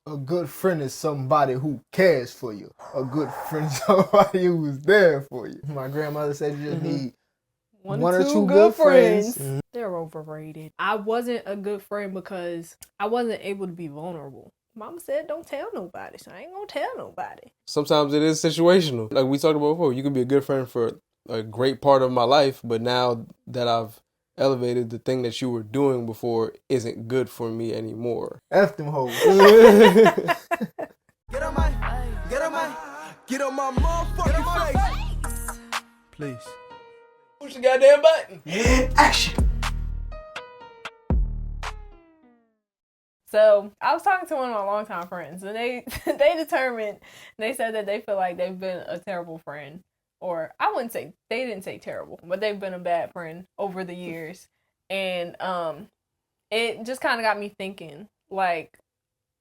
A good friend is somebody who cares for you. A good friend is somebody who's there for you. My grandmother said you just need one or two good friends. They're overrated. I wasn't a good friend because I wasn't able to be vulnerable. Mama said don't tell nobody, so I ain't gonna tell nobody. Sometimes it is situational. Like we talked about before, you can be a good friend for a great part of my life, but now that I've elevated, the thing that you were doing before isn't good for me anymore. F them hoes. Get on my motherfucking face. Please. Push the goddamn button. Action. So I was talking to one of my longtime friends, and they said that they feel like they've been a terrible friend, or I wouldn't say, they didn't say terrible, but they've been a bad friend over the years, and it just kind of got me thinking. Like,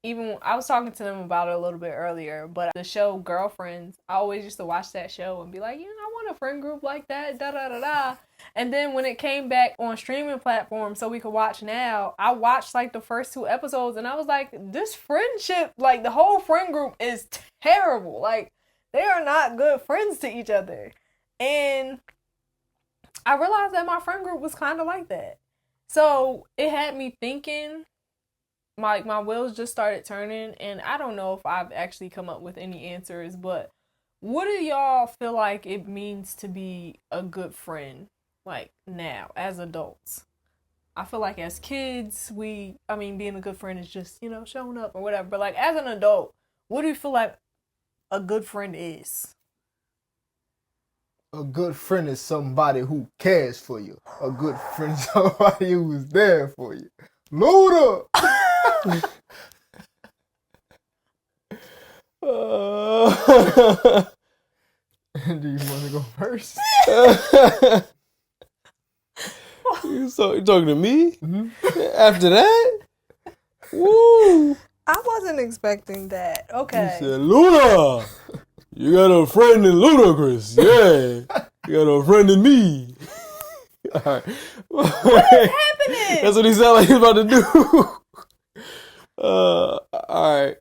even I was talking to them about it a little bit earlier, but the show Girlfriends, I always used to watch that show and be like, you know, I want a friend group like that, da da da da. And then when it came back on streaming platforms so we could watch now, I watched like the first 2 episodes and I was like, this friendship, like the whole friend group is terrible. Like, they are not good friends to each other. And I realized that my friend group was kind of like that. So it had me thinking. My wheels just started turning, and I don't know if I've actually come up with any answers, but what do y'all feel like it means to be a good friend, like now, as adults? I feel like as kids, being a good friend is just, you know, showing up or whatever, but like as an adult, what do you feel like a good friend is? A good friend is somebody who cares for you. A good friend is somebody who's there for you. Luda! Do you want to go first? You talking to me? Mm-hmm. After that? Woo! I wasn't expecting that. Okay. You said, Luna! You got a friend in Ludacris. Yeah. You got a friend in me. All right. What is happening? That's what he sounded like he was about to do. All right.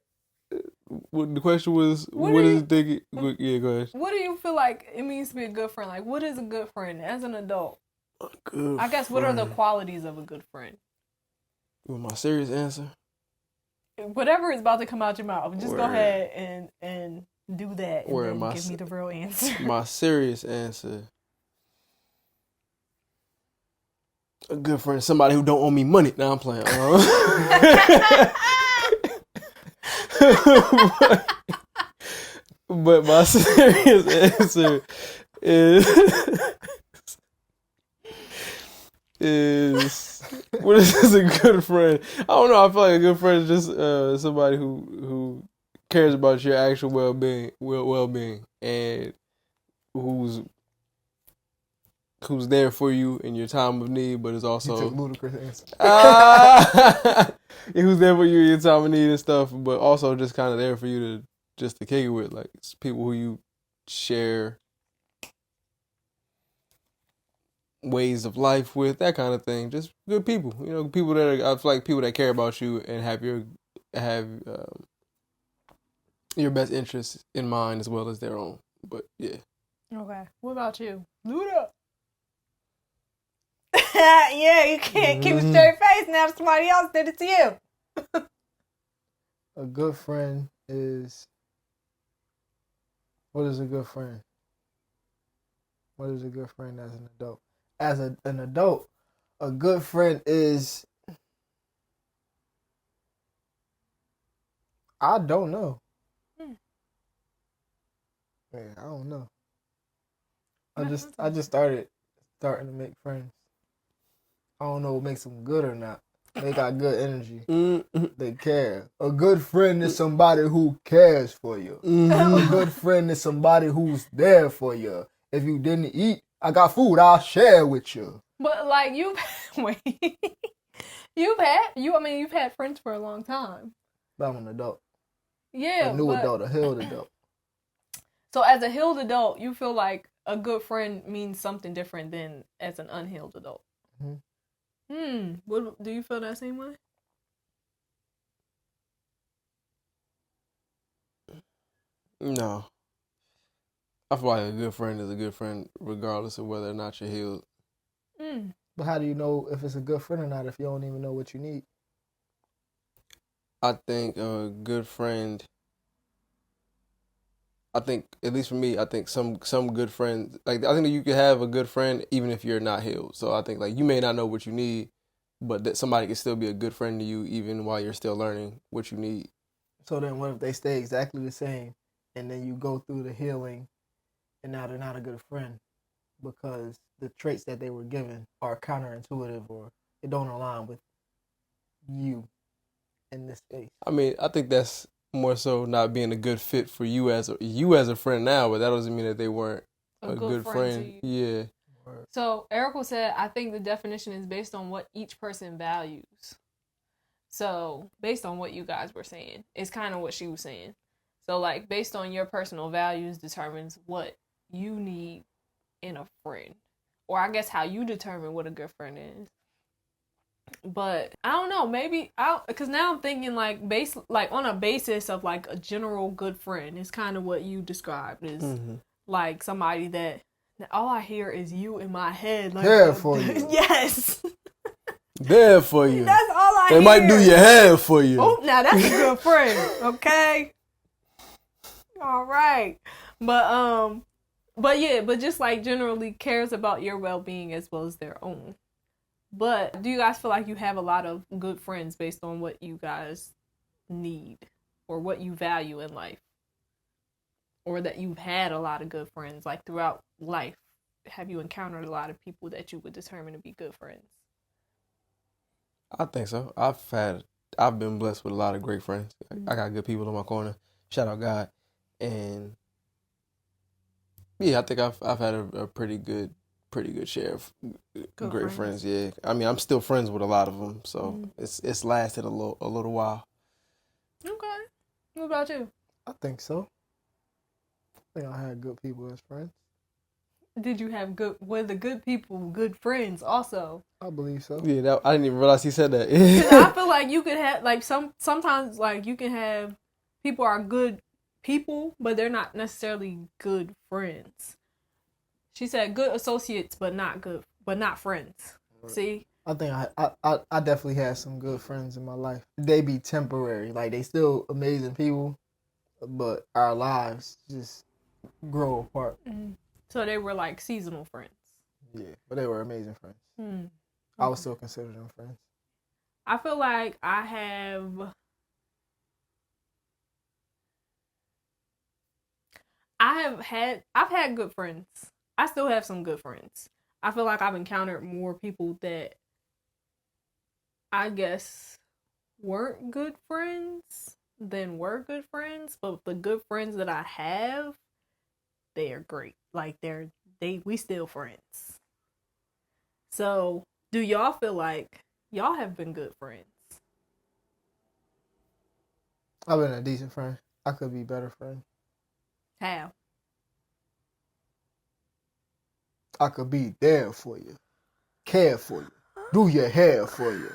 The question was, what is it thinking? Yeah, go ahead. What do you feel like it means to be a good friend? Like, what is a good friend as an adult? I guess, what are the qualities of a good friend? With my serious answer? Whatever is about to come out your mouth, just go ahead and do that, and then give me the real answer. My serious answer. A good friend is somebody who don't owe me money. Now I'm playing. But my serious answer is what is a good friend? I don't know. I feel like a good friend is just somebody who cares about your actual well-being, and who's there for you in your time of need, but is also You took ludicrous answer. who's there for you in your time of need and stuff, but also just kind of there for you to kick it with, like it's people who you share ways of life with, that kind of thing. Just good people, you know, people that I feel like people that care about you and have your best interests in mind as well as their own. But yeah. Okay. What about you, Luda? Yeah, you can't keep a straight face now. If somebody else did it to you. A good friend is... What is a good friend? What is a good friend as an adult? As an adult, a good friend is... I don't know. Yeah, I don't know. I just starting to make friends. I don't know what makes them good or not. They got good energy. They care. A good friend is somebody who cares for you. A good friend is somebody who's there for you. If you didn't eat, I got food, I'll share with you. But like you've had friends for a long time. But I'm an adult. Yeah. A new adult, a healed adult. So as a healed adult, you feel like a good friend means something different than as an unhealed adult. What do you feel that same way? No. I feel like a good friend is a good friend regardless of whether or not you're healed. But how do you know if it's a good friend or not if you don't even know what you need? I think a good friend, I think, at least for me, I think some good friends, like, I think that you can have a good friend even if you're not healed. So I think, like, you may not know what you need, but that somebody can still be a good friend to you even while you're still learning what you need. So then what if they stay exactly the same and then you go through the healing and now they're not a good friend because the traits that they were given are counterintuitive or it don't align with you in this space? I mean, I think that's more so not being a good fit for you as a friend now, but that doesn't mean that they weren't a good friend. Yeah. So Erica said, I think the definition is based on what each person values. So based on what you guys were saying, it's kind of what she was saying. So like based on your personal values determines what you need in a friend, or I guess how you determine what a good friend is. But I don't know, maybe because now I'm thinking like on a basis of like a general good friend is kind of what you described is like somebody that all I hear is you in my head. Like, Care for you. Yes. There for you. That's all I hear. They might do your hair for you. Oh, now that's a good friend. Okay. All right. But yeah, but just like generally cares about your well-being as well as their own. But do you guys feel like you have a lot of good friends based on what you guys need or what you value in life? Or that you've had a lot of good friends like throughout life? Have you encountered a lot of people that you would determine to be good friends? I think so. I've been blessed with a lot of great friends. I got good people in my corner. Shout out God. And yeah, I think I've had a pretty good share of great friends. Yeah, I mean, I'm still friends with a lot of them, so it's lasted a little while. Okay. What about you? I think so. I think I had good people as friends. Did you have were the good people good friends also? I believe so. Yeah, I didn't even realize he said that. Because I feel like you could have like sometimes like you can have people are good people, but they're not necessarily good friends. She said good associates, but not friends. See? I think I definitely had some good friends in my life. They be temporary. Like, they still amazing people, but our lives just grow apart. So they were like seasonal friends. Yeah, but they were amazing friends. Okay. I would still consider them friends. I feel like I've had good friends. I still have some good friends. I feel like I've encountered more people that I guess weren't good friends than were good friends, but the good friends that I have, they are great. Like we still friends. So, do y'all feel like y'all have been good friends? I've been a decent friend. I could be a better friend. How? I could be there for you, care for you, do your hair for you.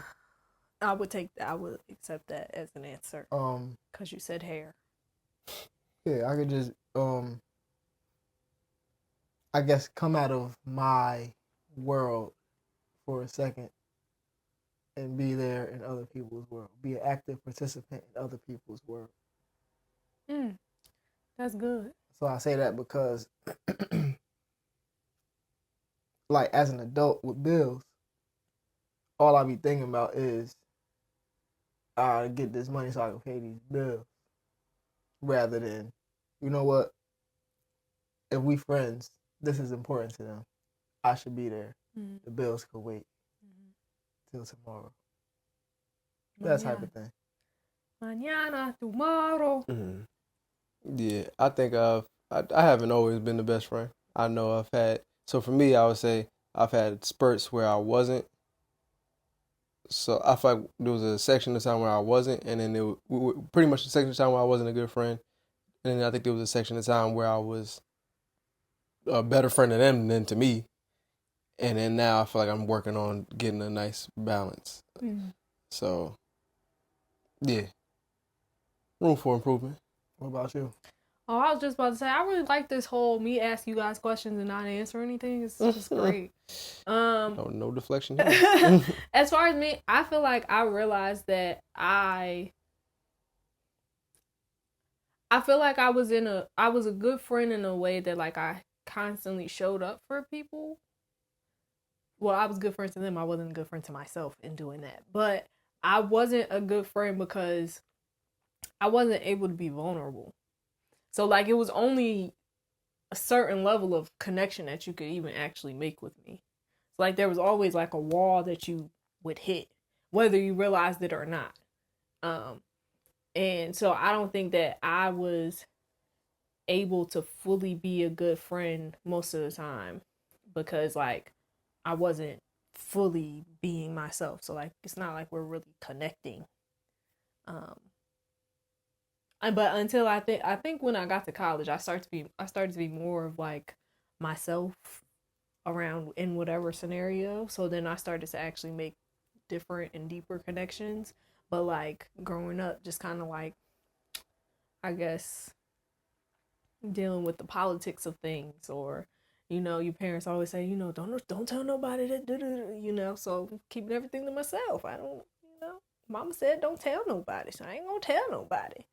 I would accept that as an answer. Because you said hair. Yeah, I could just I guess come out of my world for a second and be there in other people's world. Be an active participant in other people's world. That's good. So I say that because like as an adult with bills, all I be thinking about is I get this money so I can pay these bills. Rather than, you know what? If we friends, this is important to them. I should be there. The bills could wait till tomorrow. That type of thing. Mañana, tomorrow. Yeah, I think I haven't always been the best friend. I know I've had. So for me, I would say I've had spurts where I wasn't. So I feel like there was a section of time where I wasn't, and then pretty much a section of time where I wasn't a good friend, and then I think there was a section of time where I was a better friend to them than to me, and then now I feel like I'm working on getting a nice balance. So, yeah, room for improvement. What about you? Oh, I was just about to say, I really like this whole me ask you guys questions and not answer anything. It's just great. No deflection here. As far as me, I feel like I realized that I feel like I was a good friend in a way that like I constantly showed up for people. Well, I was a good friend to them. I wasn't a good friend to myself in doing that. But I wasn't a good friend because I wasn't able to be vulnerable. So like it was only a certain level of connection that you could even actually make with me. So like there was always like a wall that you would hit, whether you realized it or not. And so I don't think that I was able to fully be a good friend most of the time because like I wasn't fully being myself. So like it's not like we're really connecting. But until I think when I got to college, I started to be more of like myself around in whatever scenario. So then I started to actually make different and deeper connections. But like growing up, just kind of like, I guess, dealing with the politics of things, or your parents always say, don't tell nobody that, so keeping everything to myself. I don't, mama said don't tell nobody, so I ain't gonna tell nobody.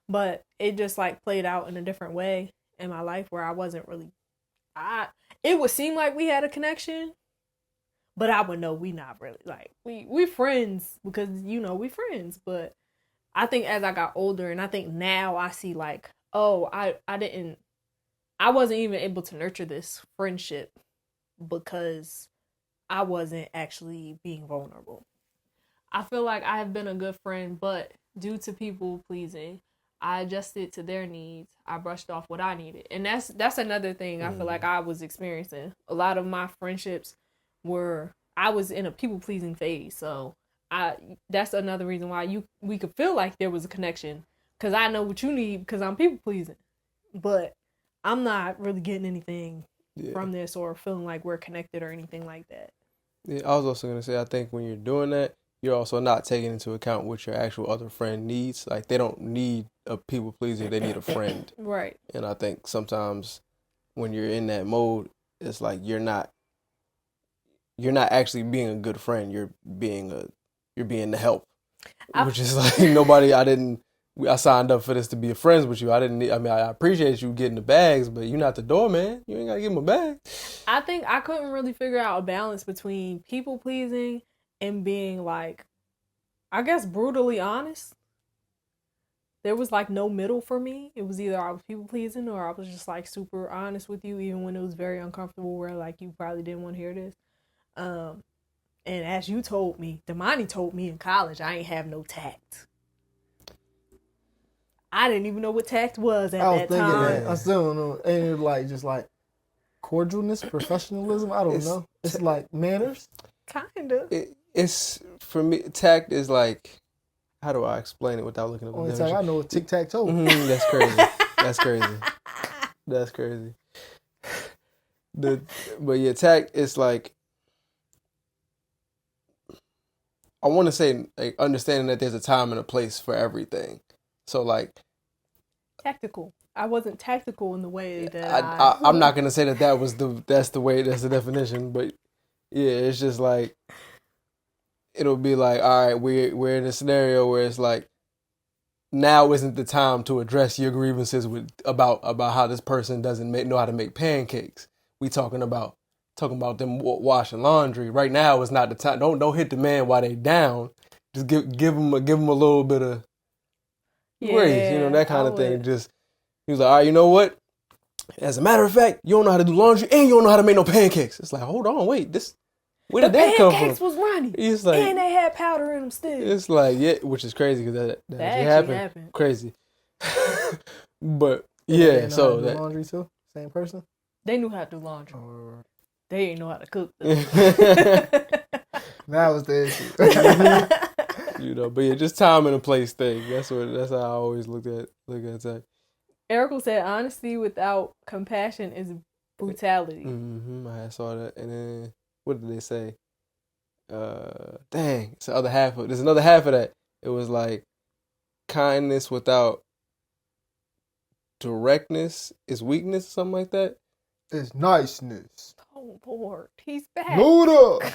But it just like played out in a different way in my life where I wasn't really, it would seem like we had a connection, but I would know we not really, like we friends because we friends. But I think as I got older, and I think now I see like, oh, I wasn't even able to nurture this friendship because I wasn't actually being vulnerable. I feel like I have been a good friend, but due to people pleasing, I adjusted to their needs. I brushed off what I needed. And that's another thing I feel like I was experiencing. A lot of my friendships I was in a people pleasing phase. So that's another reason why we could feel like there was a connection, because I know what you need because I'm people pleasing. But I'm not really getting anything from this or feeling like we're connected or anything like that. Yeah, I was also going to say, I think when you're doing that, you're also not taking into account what your actual other friend needs. Like, they don't need a people pleaser, they need a friend. Right. And I think sometimes when you're in that mode, it's like you're not actually being a good friend. You're being the help. Which is like, I signed up for this to be friends with you. I appreciate you getting the bags, but you're not the doorman. You ain't got to give him a bag. I think I couldn't really figure out a balance between people pleasing and being like, I guess, brutally honest. There was like no middle for me. It was either I was people pleasing or I was just like super honest with you, even when it was very uncomfortable, where like you probably didn't want to hear this. And as you told me, Damani told me in college, I ain't have no tact. I didn't even know what tact was at that time. That. I still don't know. Ain't it like just like cordialness, professionalism? I don't know. It's like manners. Kinda. It's for me. Tact is like, how do I explain it without looking at the only time I know is tic tac toe. That's crazy. That's crazy. That's crazy. But yeah, tact is like, I want to say like understanding that there's a time and a place for everything. So like tactical. I wasn't tactical in the way that I'm not gonna say that's the definition, but yeah, it's just like it'll be like, all right, we're in a scenario where it's like, now isn't the time to address your grievances about how this person doesn't know how to make pancakes. We talking about them washing laundry. Right now is not the time. Don't hit the man while they down. Just give them a little bit of grace, that kind of thing. Just he was like, all right, you know what? As a matter of fact, you don't know how to do laundry and you don't know how to make no pancakes. It's like, hold on, wait, where did that come from? The pancakes was runny. It's like, and they had powder in them still. It's like, yeah, which is crazy because that actually happened. Crazy. But yeah, so that laundry too. Same person. They knew how to do laundry. They didn't know how to cook. That was the issue. But yeah, just time and a place thing. That's how I always look at that. Erica said, honesty without compassion is brutality. Mm-hmm. I saw that. And then, what did they say? Dang, it's the other half there's another half of that. It was like kindness without directness is weakness or something like that? It's niceness. Oh Lord, he's back. Luda.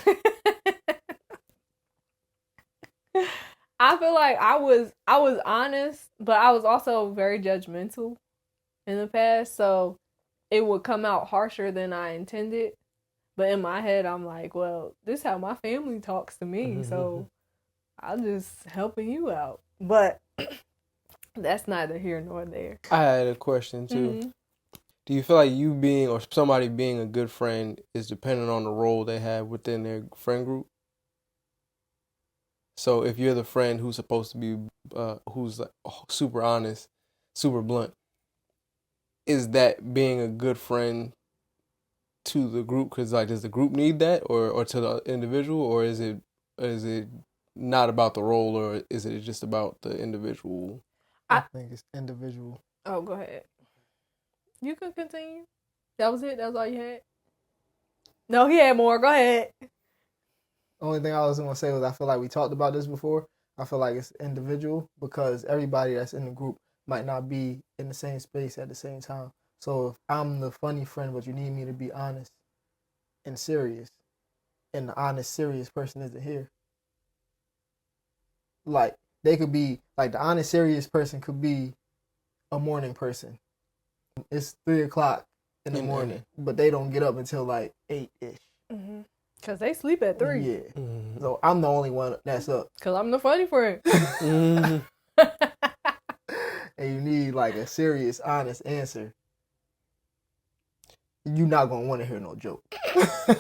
I feel like I was honest, but I was also very judgmental in the past, so it would come out harsher than I intended. But in my head, I'm like, well, this is how my family talks to me, so I'm just helping you out. But that's neither here nor there. I had a question too. Mm-hmm. Do you feel like you being or somebody being a good friend is dependent on the role they have within their friend group? So if you're the friend who's supposed to be, who's like super honest, super blunt, is that being a good friend to the group? Because like, does the group need that, or to the individual, or is it not about the role, or is it just about the individual? I think it's individual. Oh, go ahead. You can continue. That was it? That's all you had? No, he had more. Go ahead. Only thing I was going to say was I feel like we talked about this before. I feel like it's individual because everybody that's in the group might not be in the same space at the same time. So if I'm the funny friend, but you need me to be honest and serious, and the honest, serious person isn't here, like, they could be, like, the honest, serious person could be a morning person. It's 3 o'clock in the morning, but they don't get up until like 8-ish. Mm-hmm. Cause they sleep at 3. Yeah. So I'm the only one that's up. Cause I'm the funny friend. And you need like a serious, honest answer. You're not gonna want to hear no joke. So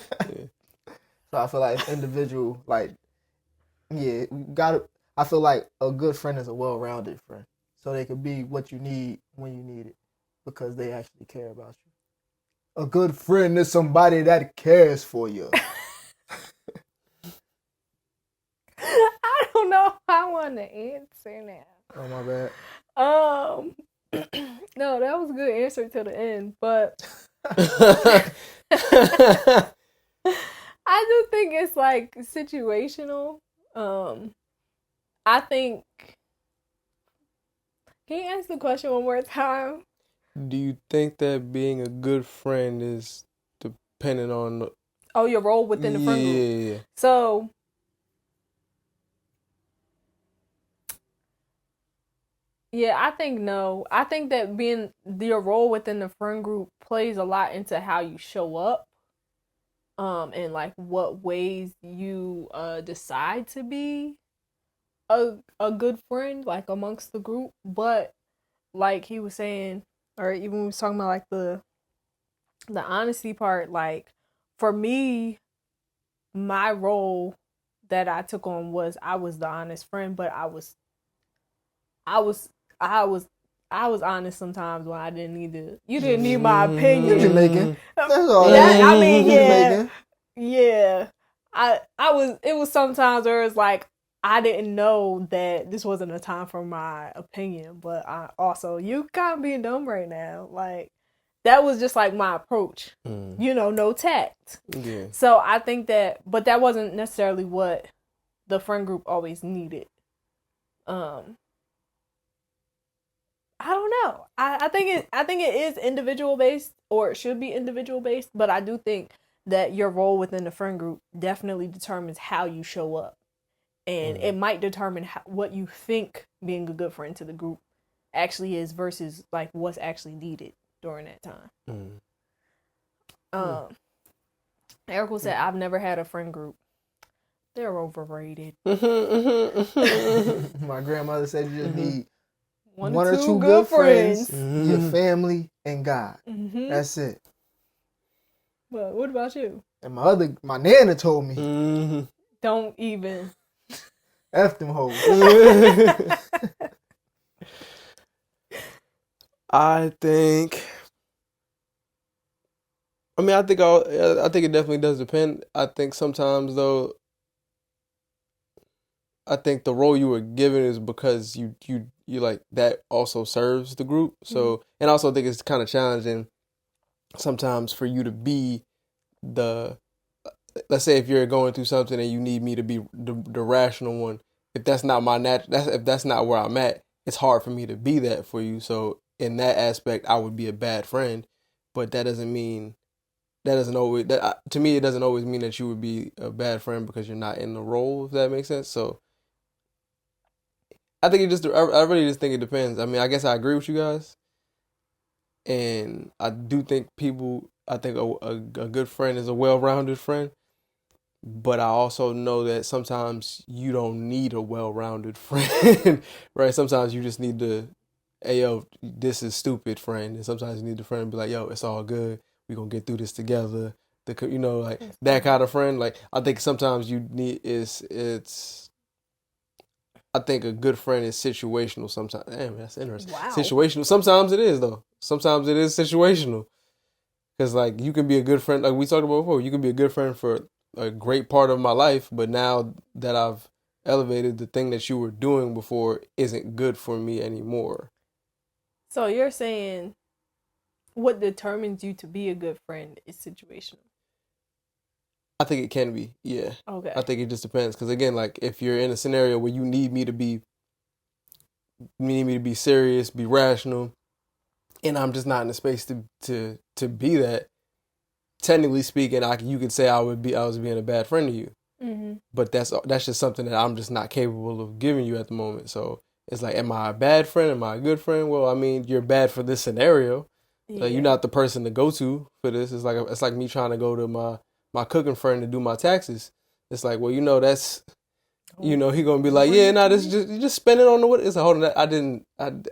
I feel like it's individual. Like, yeah, I feel like a good friend is a well-rounded friend, so they could be what you need when you need it, because they actually care about you. A good friend is somebody that cares for you. I don't know if I want to answer now. Oh, my bad. No, that was a good answer to the end, but I do think it's like situational. I think. Can you answer the question one more time? Do you think that being a good friend is dependent on your role within the friend group? Yeah. So, yeah, I think no. I think that being your role within the friend group plays a lot into how you show up, and like what ways you decide to be a good friend, like amongst the group. But like he was saying, or even when we was talking about like the honesty part, like for me, my role that I took on was I was the honest friend, but I was honest sometimes when I didn't need to. You didn't need my opinion. You're Jamaican. That's all. I mean, yeah, Jamaican. yeah. I was. It was sometimes where it's like I didn't know that this wasn't a time for my opinion, but I also, you kind of being dumb right now. Like, that was just like my approach. You know, no tact. Yeah. So I think that, but that wasn't necessarily what the friend group always needed. I don't know. I think it is individual based, or it should be individual based, but I do think that your role within the friend group definitely determines how you show up. And it might determine what you think being a good friend to the group actually is versus like what's actually needed during that time. Eric said, I've never had a friend group. They're overrated. My grandmother said you just need one or two good friends, your Mm-hmm. family, and God. Mm-hmm. That's it. But what about you? And my nana told me, Mm-hmm. Don't even. F them hoes. I think it definitely does depend. I think sometimes though, I think the role you were given is because you like that also serves the group. So, and I also think it's kind of challenging sometimes for you to be let's say if you're going through something and you need me to be the rational one. If that's not if that's not where I'm at, it's hard for me to be that for you. So in that aspect, I would be a bad friend. But that doesn't mean to me, it doesn't always mean that you would be a bad friend because you're not in the role, if that makes sense. So I think I really just think it depends. I mean, I guess I agree with you guys. And I do think I think a good friend is a well-rounded friend. But I also know that sometimes you don't need a well-rounded friend, right? Sometimes you just need to, hey, yo, this is stupid, friend. And sometimes you need the friend to be like, yo, it's all good. We're going to get through this together. Like that kind of friend. Like, I think sometimes you need I think a good friend is situational sometimes. Damn, that's interesting. Wow. Situational. Sometimes it is, though. Sometimes it is situational. Because, like, you can be a good friend. Like we talked about before, you can be a good friend for a great part of my life, but now that I've elevated, the thing that you were doing before isn't good for me anymore. So you're saying what determines you to be a good friend is situational? I think it can be, yeah. Okay. I think it just depends. Because again, like if you're in a scenario where you need me to be serious, be rational, and I'm just not in the space to be that, technically speaking, you could say I was being a bad friend to you. Mm-hmm. But that's just something that I'm just not capable of giving you at the moment. So it's like, am I a bad friend? Am I a good friend? Well, I mean, you're bad for this scenario. Yeah. You're not the person to go to for this. It's like me trying to go to my cooking friend to do my taxes. It's like, well, that's. He gonna be like, yeah, this you just spend it on the what? It's like, hold on,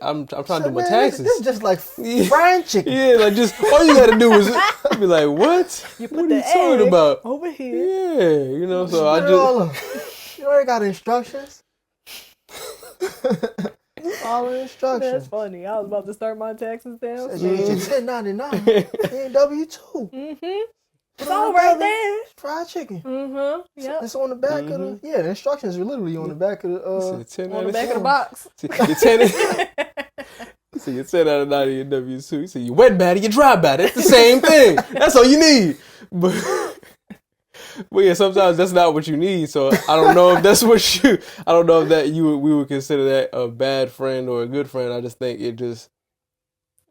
I'm trying to do my taxes. This is just like fried chicken. Yeah, like just all you gotta do is be like, what? What are you talking about? Over here. Yeah, so I just you already got instructions. All the instructions. That's funny. I was about to start my taxes down. It's 10.99 and W-2. Mm-hmm. It's all right there. Fried chicken. Mm-hmm. Yeah. It's on the back of the. Yeah, the instructions are literally on the back of the. On the back of the box. So you're 10 out of 90 in W2. So you wet batter, you dry batter. It's the same thing. That's all you need. But yeah, sometimes that's not what you need. So I don't know if that's I don't know if that we would consider that a bad friend or a good friend. I just think it depends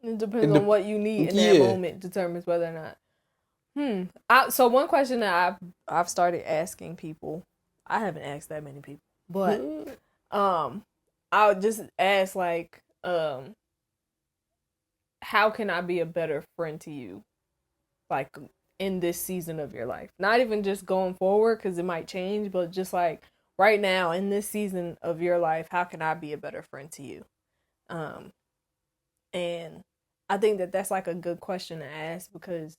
on what you need in that moment determines whether or not. So one question that I've started asking people, I haven't asked that many people, but I would just ask like, how can I be a better friend to you, like in this season of your life? Not even just going forward because it might change, but just like right now in this season of your life, how can I be a better friend to you? And I think that that's like a good question to ask because.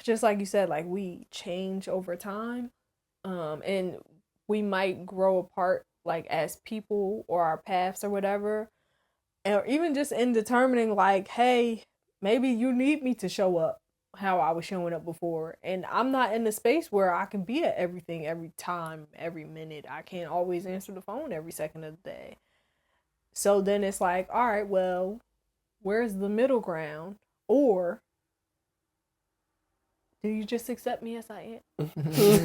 Just like you said, like we change over time, and we might grow apart, like as people or our paths or whatever, or even just in determining, like, hey, maybe you need me to show up how I was showing up before, and I'm not in the space where I can be at everything every time, every minute. I can't always answer the phone every second of the day. So then it's like, all right, well, where's the middle ground, or do you just accept me as I am? Just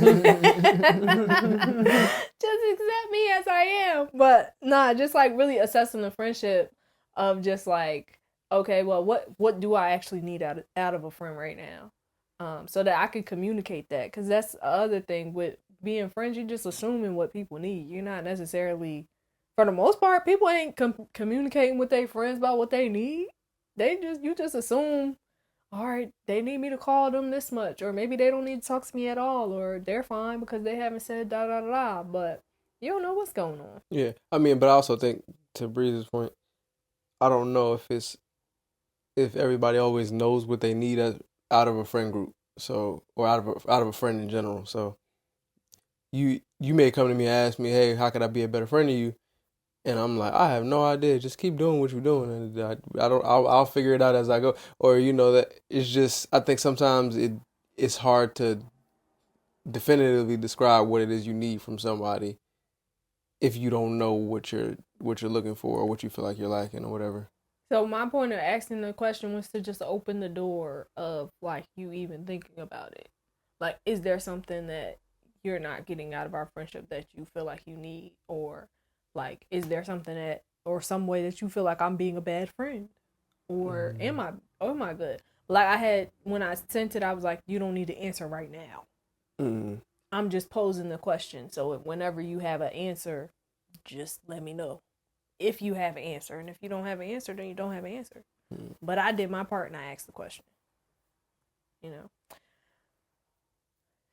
accept me as I am. But nah, just like really assessing the friendship of just like, okay, well, what do I actually need out of a friend right now? So that I can communicate that. Because that's the other thing with being friends, you're just assuming what people need. You're not necessarily, for the most part, people ain't communicating with their friends about what they need. You just assume, all right, they need me to call them this much, or maybe they don't need to talk to me at all, or they're fine because they haven't said da da da. But you don't know what's going on. Yeah, I mean, but I also think to Breeze's point, I don't know if everybody always knows what they need out of a friend group, so or out of a friend in general. So you may come to me and ask me, hey, how could I be a better friend to you? And I'm like, I have no idea. Just keep doing what you're doing, and I'll figure it out as I go. Or that it's just, I think sometimes it's hard to definitively describe what it is you need from somebody if you don't know what you're looking for or what you feel like you're lacking or whatever. So my point of asking the question was to just open the door of like you even thinking about it. Like, is there something that you're not getting out of our friendship that you feel like you need, or like, is there something that or some way that you feel like I'm being a bad friend, or am I good? Like I had when I sent it, I was like, you don't need to answer right now. I'm just posing the question. So whenever you have an answer, just let me know if you have an answer. And if you don't have an answer, then you don't have an answer. But I did my part and I asked the question. You know.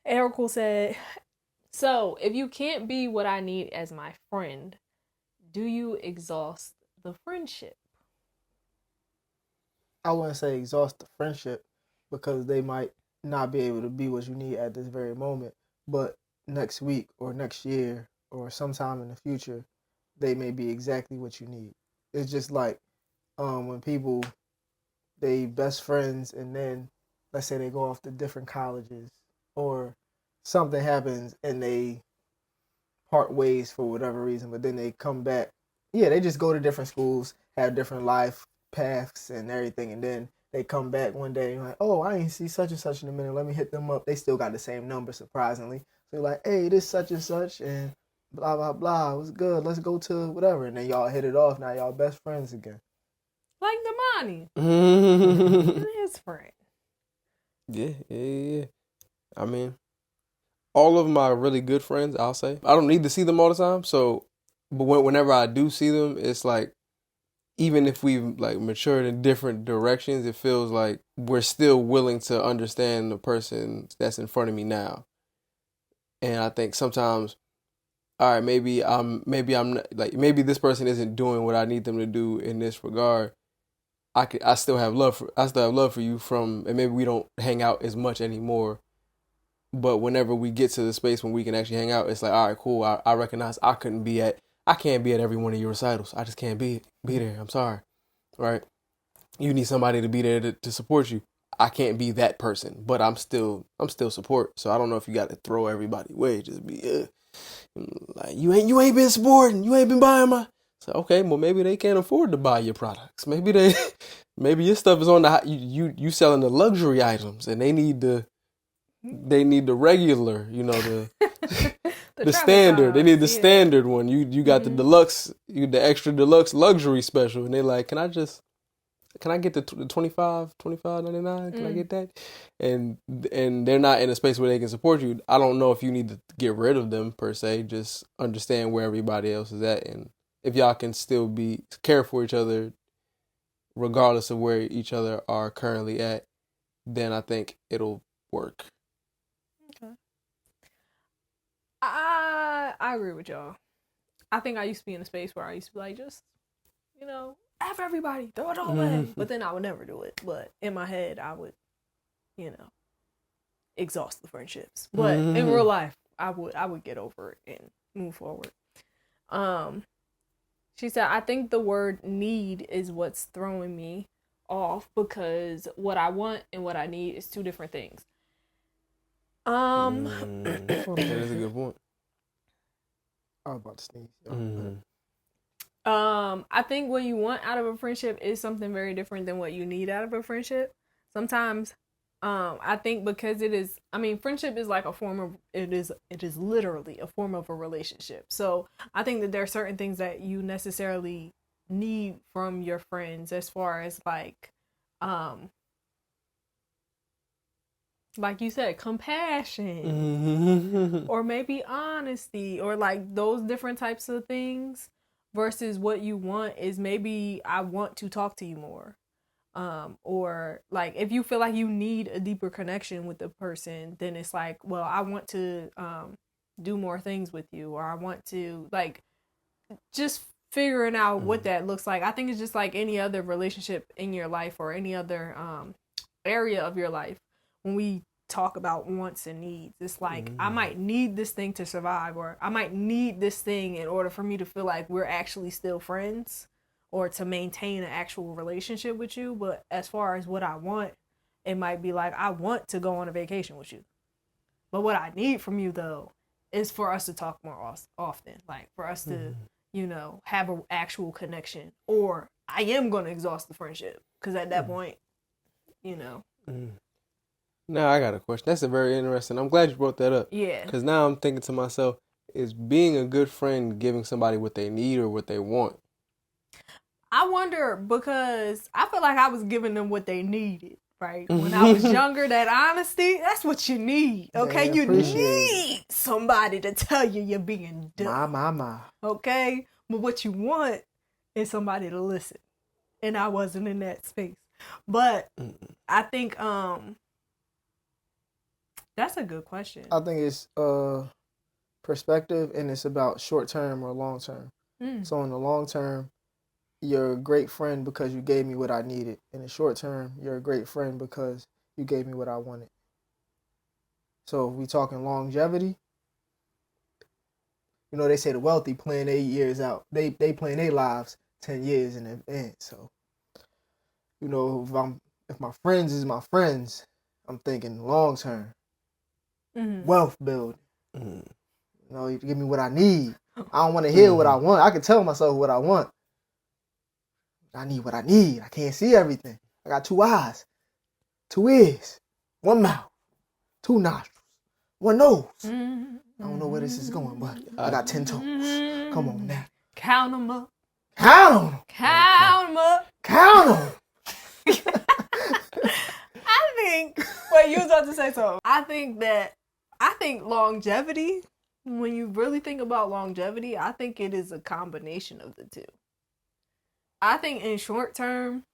Erical said, so if you can't be what I need as my friend, do you exhaust the friendship? I wouldn't say exhaust the friendship because they might not be able to be what you need at this very moment. But next week or next year or sometime in the future, they may be exactly what you need. It's just like when people, they best friends and then let's say they go off to different colleges or something happens and they part ways for whatever reason, but then they come back. Yeah, they just go to different schools, have different life paths and everything, and then they come back one day and like, oh, I ain't see such and such in a minute. Let me hit them up. They still got the same number, surprisingly. So you're like, hey, this such and such, and blah blah blah. What's good? Let's go to whatever, and then y'all hit it off. Now y'all best friends again. Like Damani, and his friend. Yeah. I mean, all of my really good friends, I'll say, I don't need to see them all the time. So, but whenever I do see them, it's like, even if we've like matured in different directions, it feels like we're still willing to understand the person that's in front of me now. And I think sometimes, all right, maybe I'm not, like, maybe this person isn't doing what I need them to do in this regard. I still have love for you and maybe we don't hang out as much anymore. But whenever we get to the space when we can actually hang out, it's like, all right, cool. I recognize I can't be at every one of your recitals. I just can't be there. I'm sorry. Right? You need somebody to be there to support you. I can't be that person, but I'm still support. So I don't know if you got to throw everybody away. Just be like, you ain't been supporting. You ain't been buying my. So okay, well maybe they can't afford to buy your products. Maybe your stuff is on the you selling the luxury items and they need the regular, the standard. They need the standard one. You got the deluxe, the extra deluxe luxury special, and they're like, can I get the 25.99? Can I get that? And they're not in a space where they can support you. I don't know if you need to get rid of them per se. Just understand where everybody else is at, and if y'all can still care for each other, regardless of where each other are currently at, then I think it'll work. Okay. I agree with y'all. I think I used to be in a space where I used to be like, just, F everybody, throw it all away. But then I would never do it. But in my head, I would, exhaust the friendships. But in real life, I would get over it and move forward. She said, I think the word need is what's throwing me off because what I want and what I need is two different things. That is a good point. I was about to sneeze. I think what you want out of a friendship is something very different than what you need out of a friendship. Sometimes, I think because friendship is like it is literally a form of a relationship. So I think that there are certain things that you necessarily need from your friends as far as like you said, compassion or maybe honesty or like those different types of things versus what you want is maybe I want to talk to you more. Or like if you feel like you need a deeper connection with the person, then it's like, well, I want to do more things with you, or I want to like just figuring out what that looks like. I think it's just like any other relationship in your life or any other area of your life. When we talk about wants and needs, it's like I might need this thing to survive, or I might need this thing in order for me to feel like we're actually still friends or to maintain an actual relationship with you. But as far as what I want, it might be like I want to go on a vacation with you, but what I need from you though is for us to talk more often, like for us to have an actual connection, or I am going to exhaust the friendship because at that point Now I got a question. That's a very interesting. I'm glad you brought that up. Yeah. Because now I'm thinking to myself, is being a good friend giving somebody what they need or what they want? I wonder because I feel like I was giving them what they needed. Right? When I was younger, that honesty, that's what you need. Okay? Yeah, You appreciate need somebody to tell you you're being dumb. My. Okay? But what you want is somebody to listen. And I wasn't in that space. But I think that's a good question. I think it's perspective, and it's about short term or long term. So in the long term, you're a great friend because you gave me what I needed. In the short term, you're a great friend because you gave me what I wanted. So if we talking longevity, you know, they say the wealthy plan 8 years out. They plan their lives 10 years in advance. So, you know, if my friends is my friends, I'm thinking long term. Wealth building. You know, you give me what I need. I don't want to hear what I want. I can tell myself what I want. I need what I need. I can't see everything. I got 2 eyes, 2 ears, 1 mouth, 2 nostrils, 1 nose. I don't know where this is going, but I got 10 toes. Come on now. Count them up. Count them. Count them up. Count them. I think, wait, you was about to say something. I think longevity, when you really think about longevity, I think it is a combination of the two. I think in short term,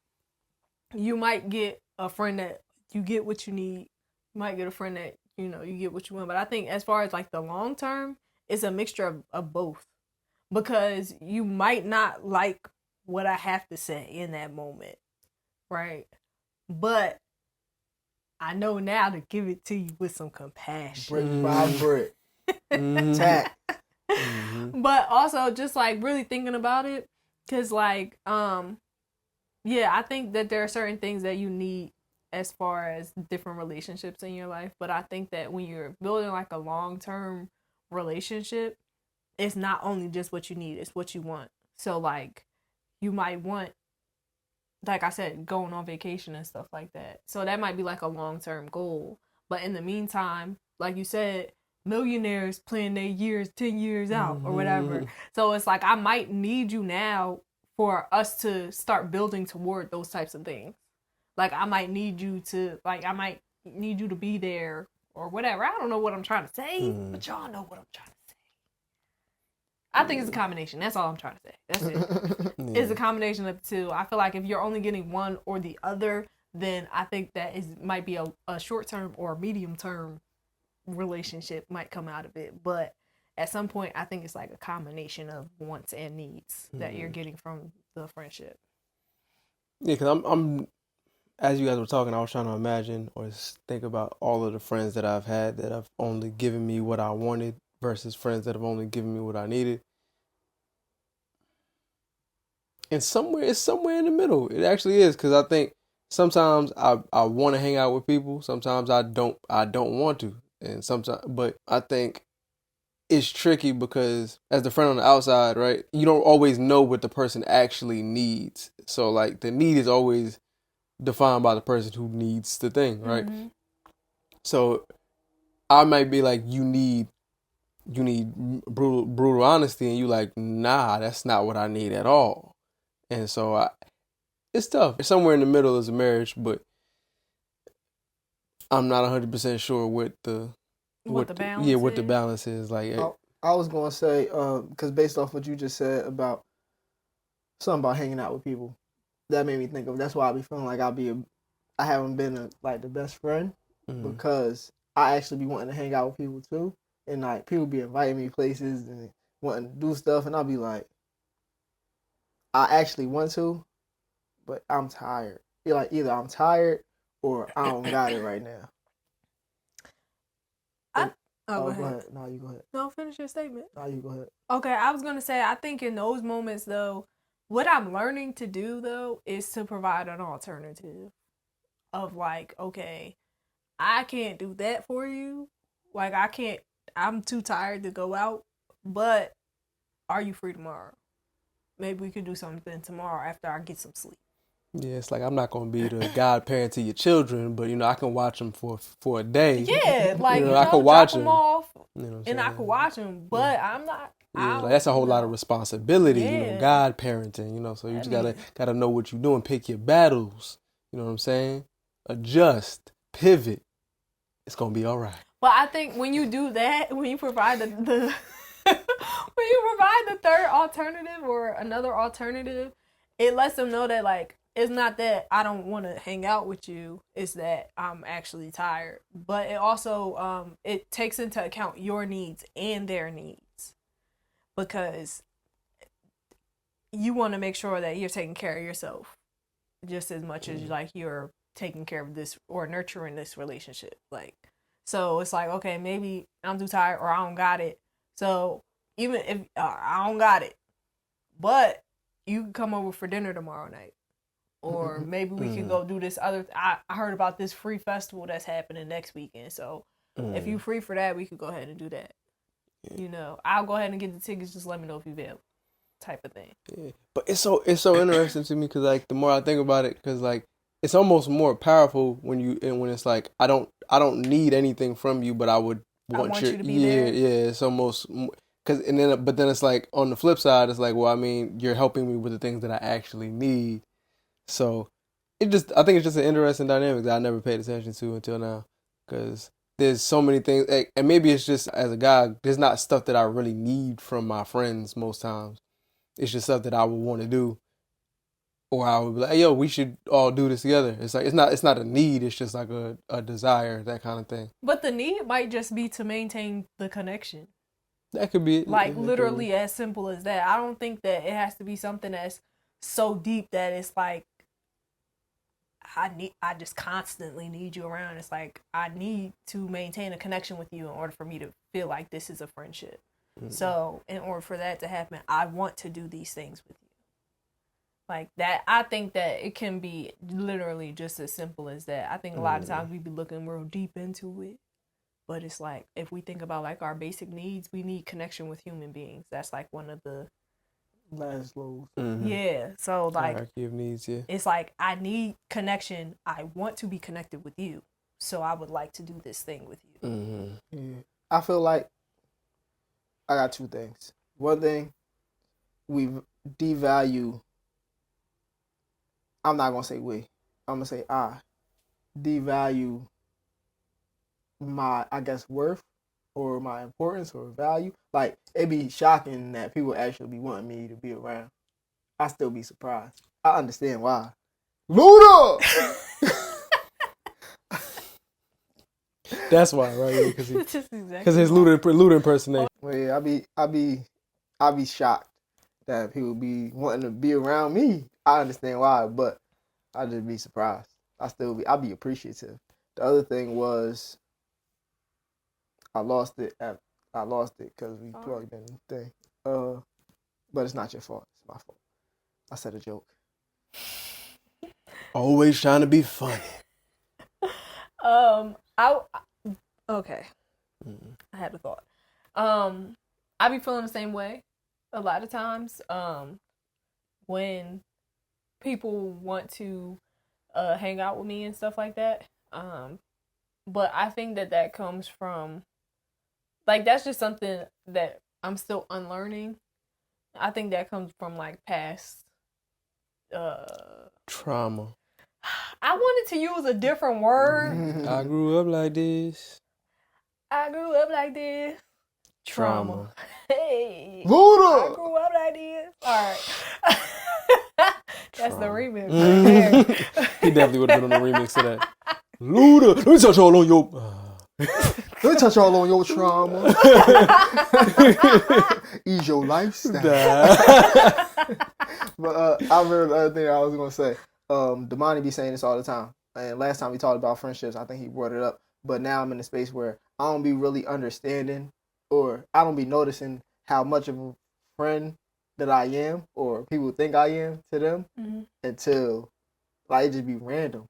you might get a friend that you get what you need. You might get a friend that, you know, you get what you want. But I think as far as like the long term, it's a mixture of both. Because you might not like what I have to say in that moment. Right? But I know now to give it to you with some compassion. Brick by brick. Tack. But also just like really thinking about it. Cause like, yeah, I think that there are certain things that you need as far as different relationships in your life. But I think that when you're building like a long-term relationship, it's not only just what you need, it's what you want. So like, you might want, like I said, going on vacation and stuff like that. So that might be like a long-term goal. But in the meantime, like you said, millionaires plan their years 10 years out or whatever. So it's like I might need you now for us to start building toward those types of things. Like I might need you to be there or whatever. I don't know what I'm trying to say, but y'all know what I'm trying to say. I think it's a combination. That's all I'm trying to say. That's it. It's a combination of the two. I feel like if you're only getting one or the other, then I think that might be a short term or a medium term relationship might come out of it. But at some point, I think it's like a combination of wants and needs that you're getting from the friendship. Yeah, because I'm, as you guys were talking, I was trying to imagine or think about all of the friends that I've had that have only given me what I wanted versus friends that have only given me what I needed. And it's somewhere in the middle. It actually is, because I think sometimes I want to hang out with people. Sometimes I don't want to. And sometimes, but I think it's tricky because as the friend on the outside, right, you don't always know what the person actually needs. So like the need is always defined by the person who needs the thing, right? So I might be like, you need brutal honesty, and you like, nah, that's not what I need at all. And so it's tough. Somewhere in the middle is a marriage, but I'm not 100% sure what the balance is. What the balance is like. I was gonna say, because based off what you just said about something about hanging out with people, that made me think of. That's why I be feeling like I haven't been the best friend because I actually be wanting to hang out with people too, and like people be inviting me places and wanting to do stuff, and I'll be like, I actually want to, but I'm tired. You're like, either I'm tired or I don't got it right now. Go ahead. No, you go ahead. No, finish your statement. No, you go ahead. Okay, I was going to say, I think in those moments, though, what I'm learning to do, though, is to provide an alternative of like, okay, I can't do that for you. Like, I'm too tired to go out, but are you free tomorrow? Maybe we could do something tomorrow after I get some sleep. Yeah, it's like I'm not gonna be the godparent to your children, but I can watch them for a day. Yeah, like I can watch them off, and I can watch them, but I'm not. Yeah, like that's a whole lot of responsibility, Yeah. godparenting, so you just gotta know what you're doing, pick your battles, you know what I'm saying? Adjust, pivot. It's gonna be all right. Well, I think when you do that, when you provide the when you provide the third alternative or another alternative, it lets them know that like it's not that I don't want to hang out with you, it's that I'm actually tired. But it also it takes into account your needs and their needs, because you want to make sure that you're taking care of yourself just as much as like you're taking care of this or nurturing this relationship. Like, so it's like, okay, maybe I'm too tired or I don't got it. So even if I don't got it, but you can come over for dinner tomorrow night. Or maybe we can go do this other. I heard about this free festival that's happening next weekend. So if you free for that, we could go ahead and do that. I'll go ahead and get the tickets. Just let me know if you available, type of thing. Yeah, but it's so interesting to me because like the more I think about it, because like it's almost more powerful when it's like I don't need anything from you, but I would want you to be there. Yeah, it's almost but then it's like on the flip side, it's like, well, I mean, you're helping me with the things that I actually need. So I think it's just an interesting dynamic that I never paid attention to until now, because there's so many things, and maybe it's just as a guy, there's not stuff that I really need from my friends most times. It's just stuff that I would want to do, or I would be like, hey, yo, we should all do this together. It's like it's not a need. It's just like a desire, that kind of thing. But the need might just be to maintain the connection. That could be it. Like literally as simple as that. I don't think that it has to be something that's so deep that it's like I just constantly need you around. It's like I need to maintain a connection with you in order for me to feel like this is a friendship. Mm-hmm. So in order for that to happen, I want to do these things with you. Like that, I think that it can be literally just as simple as that. I think a lot of times we be looking real deep into it. But it's like, if we think about like our basic needs, we need connection with human beings. That's like one of the Maslow's. Mm-hmm. Yeah. So like, hierarchy of needs, yeah. It's like, I need connection. I want to be connected with you. So I would like to do this thing with you. Mm-hmm. Yeah. I feel like I got two things. One thing, we devalue. I'm not going to say we. I'm going to say I devalue my, I guess, worth or my importance or value. Like, it'd be shocking that people actually be wanting me to be around. I still be surprised. I understand why. Luda! That's why, right? Because exactly his Luda impersonation. Well, yeah, I be shocked that people be wanting to be around me. I understand why, but I just be surprised. I'll be appreciative. The other thing was, I lost it because we plugged in the thing. But it's not your fault. It's my fault. I said a joke. Always trying to be funny. Okay. I had a thought. I be feeling the same way a lot of times. When people want to hang out with me and stuff like that. But I think that comes from, like, that's just something that I'm still unlearning. I think that comes from like past trauma. I wanted to use a different word. I grew up like this. Trauma. Hey. Luda! I grew up like this. All right. That's the remix right there. He definitely would have been on the remix of that. Luda! Let me touch all on your... Let me touch all on your trauma. Ease your lifestyle. But I remember the other thing I was going to say. Damani be saying this all the time. And last time we talked about friendships, I think he brought it up. But now I'm in a space where I don't be really understanding, or I don't be noticing how much of a friend that I am, or people think I am to them, until like it just be random.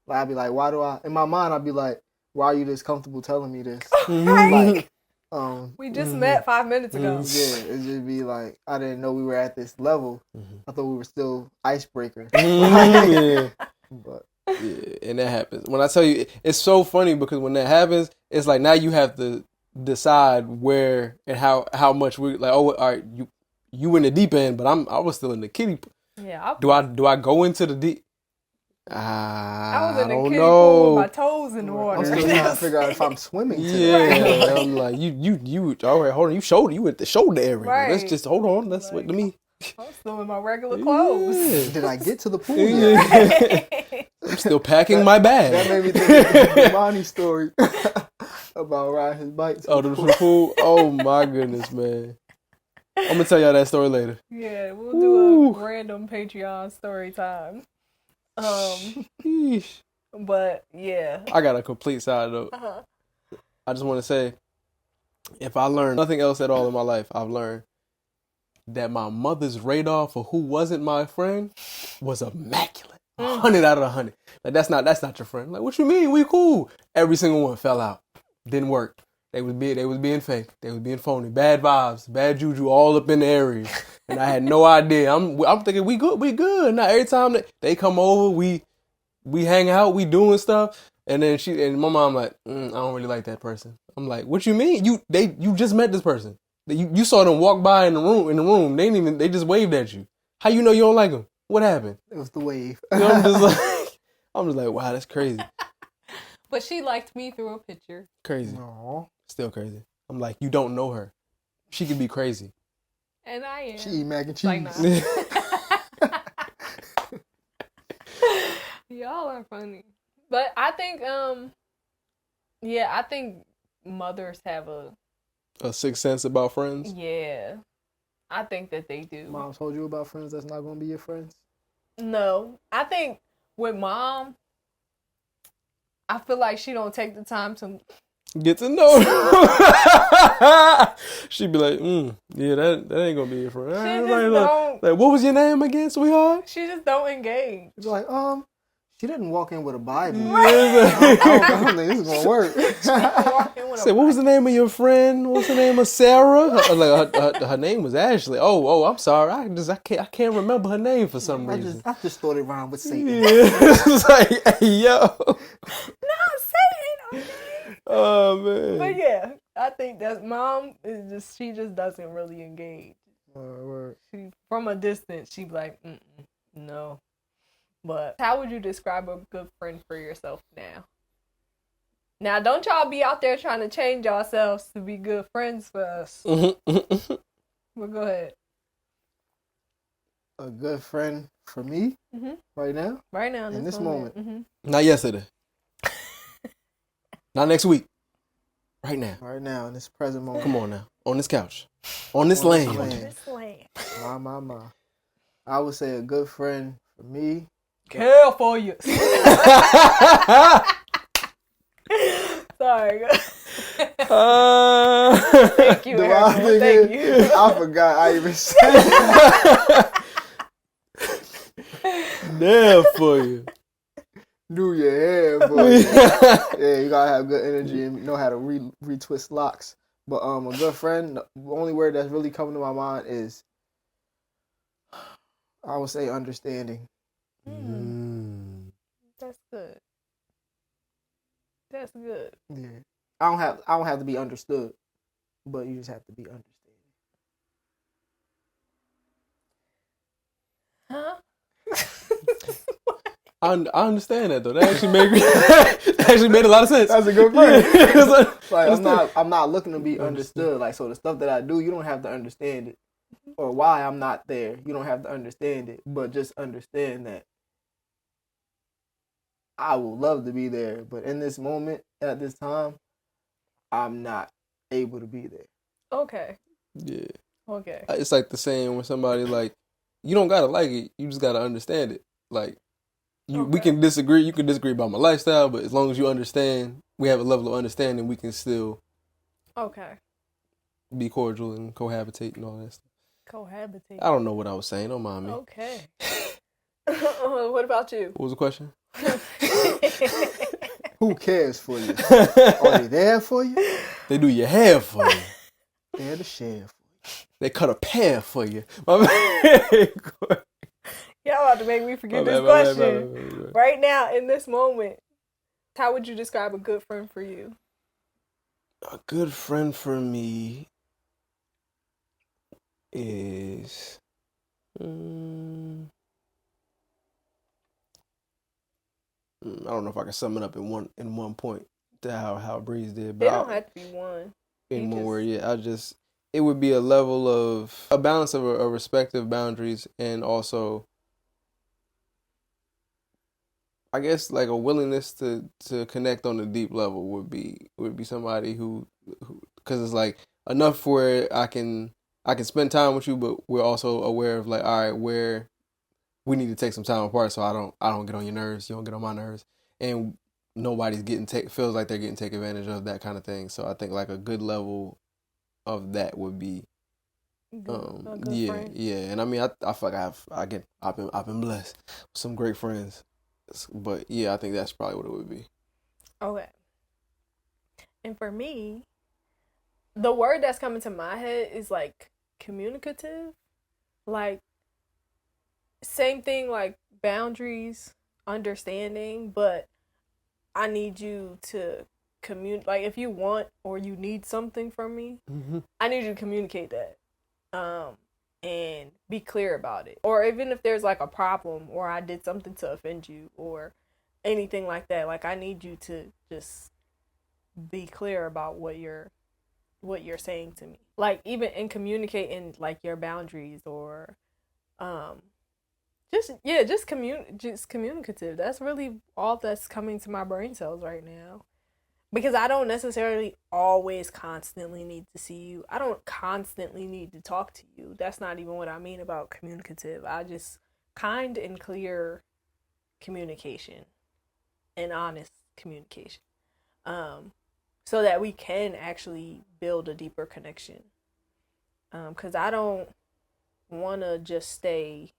Like I'd be like, why do I? In my mind, I'd be like, why are you this comfortable telling me this? Like, we just met 5 minutes ago. Yeah, it just be like, I didn't know we were at this level. I thought we were still icebreaker. Yeah. But yeah, and that happens. When I tell you, it's so funny because when that happens, it's like now you have to decide where and how much we like. Oh, all right, you in the deep end, but I was still in the kiddie. Yeah. Do I go into the deep? I was in the don't kiddie know. pool with my toes in the water. I'm still trying to figure out if I'm swimming today. Yeah, I'm like you. All right, hold on. You at the shoulder area. Right. Let's just hold on. Let's wait to me. I'm still in my regular clothes. Yeah. Did I get to the pool? Yeah. I'm still packing my bag. That made me think of the Monty story about riding his bike. To the pool. Oh my goodness, man. I'm gonna tell y'all that story later. Yeah, we'll do a random Patreon story time. Sheesh. But yeah. I got a complete side note. I just want to say, if I learned nothing else at all in my life, I've learned that my mother's radar for who wasn't my friend was immaculate. 100 out of 100. Like that's not your friend. Like, what you mean? We cool. Every single one fell out. Didn't work. They was being fake. They was being phony. Bad vibes, bad juju all up in the area. And I had no idea. I'm thinking we good. Now every time they come over, we hang out, we doing stuff. And then my mom like, I don't really like that person. I'm like, what you mean? You just met this person. You saw them walk by in the room. They just waved at you. How you know you don't like them? What happened? It was the wave. You know, I'm just like, wow, that's crazy. But she liked me through a picture. Crazy. Aww. Still crazy. I'm like, you don't know her. She could be crazy. And I am. She eat mac and cheese. Like, nah. Y'all are funny. But I think, I think mothers have a sixth sense about friends. Yeah, I think that they do. Mom told you about friends that's not going to be your friends? No, I think with mom, I feel like she don't take the time to get to know her. She'd be like, yeah, that ain't gonna be your friend. She just don't. Like, what was your name again, sweetheart? She just don't engage. It's like, she didn't walk in with a Bible. Right. I don't think this is gonna work. Say, what was the name of your friend? What's the name of Sarah? Her name was Ashley. Oh, I'm sorry. I can't remember her name for some reason. I just thought it rhymed with Satan. Yeah. It's like, hey, yo. Not Satan. Okay. Oh man. But yeah, I think that mom is she just doesn't really engage. She from a distance, she be like, no. But how would you describe a good friend for yourself now? Now, don't y'all be out there trying to change yourselves to be good friends for us. But go ahead. A good friend for me right now? Right now. In this moment. Not yesterday. Not next week. Right now. Right now, in this present moment. Come on now. On this couch. On this land. My. I would say a good friend for me. Care for you. Sorry. Thank you, thank you. I forgot I even said that. There for you. Do your hair, boy. Yeah, you gotta have good energy and know how to retwist locks. But a good friend, the only word that's really coming to my mind is, I would say understanding. That's good. That's good. Yeah, I don't have to be understood, but you just have to be understanding. Huh? I understand that though. That actually made a lot of sense. That's a good friend. Yeah. Like I'm not looking to be understood. Like, so the stuff that I do, you don't have to understand it, or why I'm not there. You don't have to understand it, but just understand that I would love to be there, but in this moment, at this time, I'm not able to be there. Okay. Yeah. Okay. It's like the saying when somebody like, you don't gotta like it, you just gotta understand it. Like, we can disagree. You can disagree about my lifestyle, but as long as you understand, we have a level of understanding, we can still be cordial and cohabitate and all that stuff. Cohabitate. I don't know what I was saying. Don't mind me. Okay. What about you? What was the question? Who cares for you? Are they there for you? They do your hair for you. They're the share for you. They cut a pear for you. Y'all about to make me forget this question. Right now, in this moment, how would you describe a good friend for you? A good friend for me is I don't know if I can sum it up in one point to how Breeze did, but It don't have to be one. in one word, yeah. It would be a level of a balance of a respective boundaries, and also I guess like a willingness to connect on a deep level would be somebody who because it's like enough where I can spend time with you, but we're also aware of like, all right, where we need to take some time apart so I don't get on your nerves, you don't get on my nerves, and nobody's feels like they're getting taken advantage of, that kind of thing. So I think like a good level of that would be friend. and I mean I feel like I've been blessed with some great friends, but yeah, I think that's probably what it would be. Okay. And for me, the word that's coming to my head is like communicative. Like same thing, like boundaries, understanding, but I need you to communicate. Like if you want or you need something from me, I need you to communicate that. And be clear about it. Or even if there's like a problem or I did something to offend you or anything like that, like I need you to just be clear about what you're saying to me. Like even in communicating like your boundaries or just communicative. That's really all that's coming to my brain cells right now. Because I don't necessarily always constantly need to see you. I don't constantly need to talk to you. That's not even what I mean about communicative. I just kind and clear communication and honest communication. So that we can actually build a deeper connection. Because I don't want to just stay,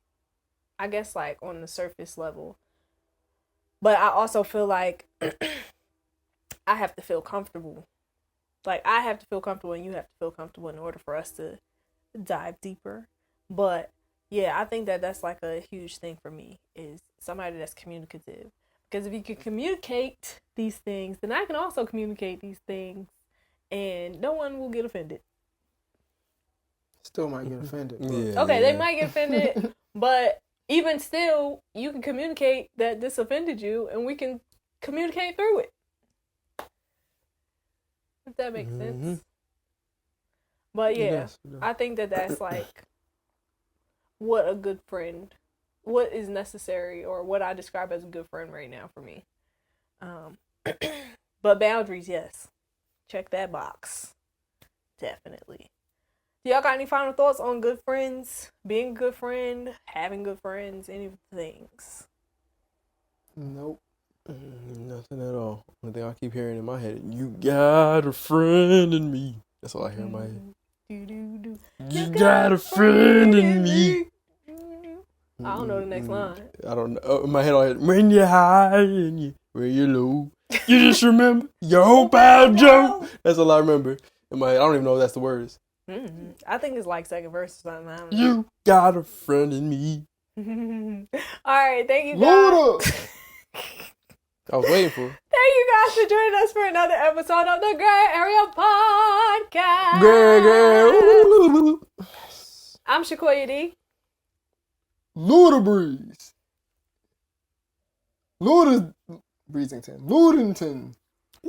I guess, like on the surface level. But I also feel like I have to feel comfortable. Like, I have to feel comfortable and you have to feel comfortable in order for us to dive deeper. But, yeah, I think that that's like a huge thing for me is somebody that's communicative. Because if you can communicate these things, then I can also communicate these things and no one will get offended. Still might get offended. Yeah. Okay, they might get offended, but even still, you can communicate that this offended you and we can communicate through it. If that makes sense. But yeah, Yes. I think that that's like what a good friend, what is necessary or what I describe as a good friend right now for me. But boundaries, yes. Check that box. Definitely. Do y'all got any final thoughts on good friends, being a good friend, having good friends, any things? Nope. Nothing at all. One thing I keep hearing in my head, you got a friend in me. That's all I hear in my head. You got a friend in me. I don't know the next line. I don't know. In my head, I head, when you're high and when you're low, you just remember your whole pal Joe. That's all I remember in my head. I don't even know if that's the words. I think it's like second verse or something. You got a friend in me. All right, thank you guys. I was waiting for it. Thank you guys for joining us for another episode of the Grae Area Podcast. Grae. I'm Shakoya D. Ludabreeze. Ludington.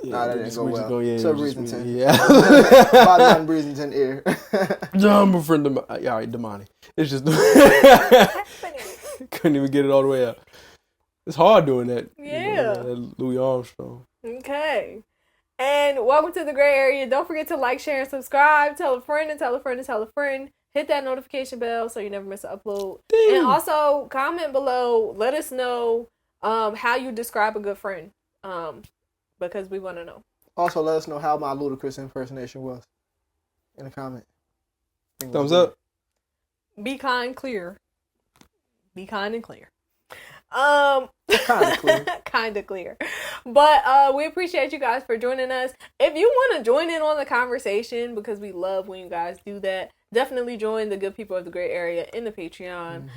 Nah, that didn't go well. So Breezington. Yeah. Body on Breezington ear. I'm a friend of mine. All right, Damani. It's just couldn't even get it all the way out. It's hard doing that. Yeah. That Louis Armstrong. Okay. And welcome to the Grae Area. Don't forget to like, share, and subscribe. Tell a friend and tell a friend and tell a friend. Hit that notification bell so you never miss an upload. Dang. And also comment below. Let us know how you describe a good friend. Because we want to know. Also, let us know how my ludicrous impersonation was in a comment. Thumbs up. Be kind, clear. Be kind and clear. Kind of clear. Kind of clear. But we appreciate you guys for joining us. If you want to join in on the conversation, because we love when you guys do that, definitely join the good people of the Grae Area in the Patreon.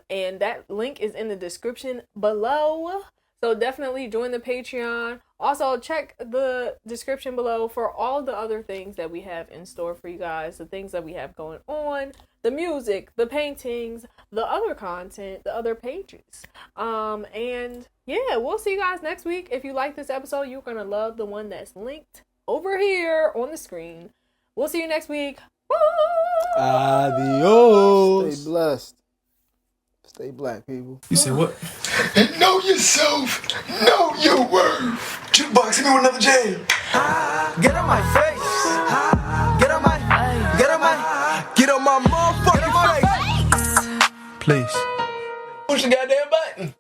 And that link is in the description below. So definitely join the Patreon. Also, check the description below for all the other things that we have in store for you guys, the things that we have going on, the music, the paintings, the other content, the other pages. And yeah, we'll see you guys next week. If you like this episode, you're going to love the one that's linked over here on the screen. We'll see you next week. Bye. Adios. Stay blessed. Stay black, people. You say what? Know yourself. Know your worth. Jukebox, hit me with another jam. Get on my face. Get on my motherfucking face. Please. Push the goddamn button.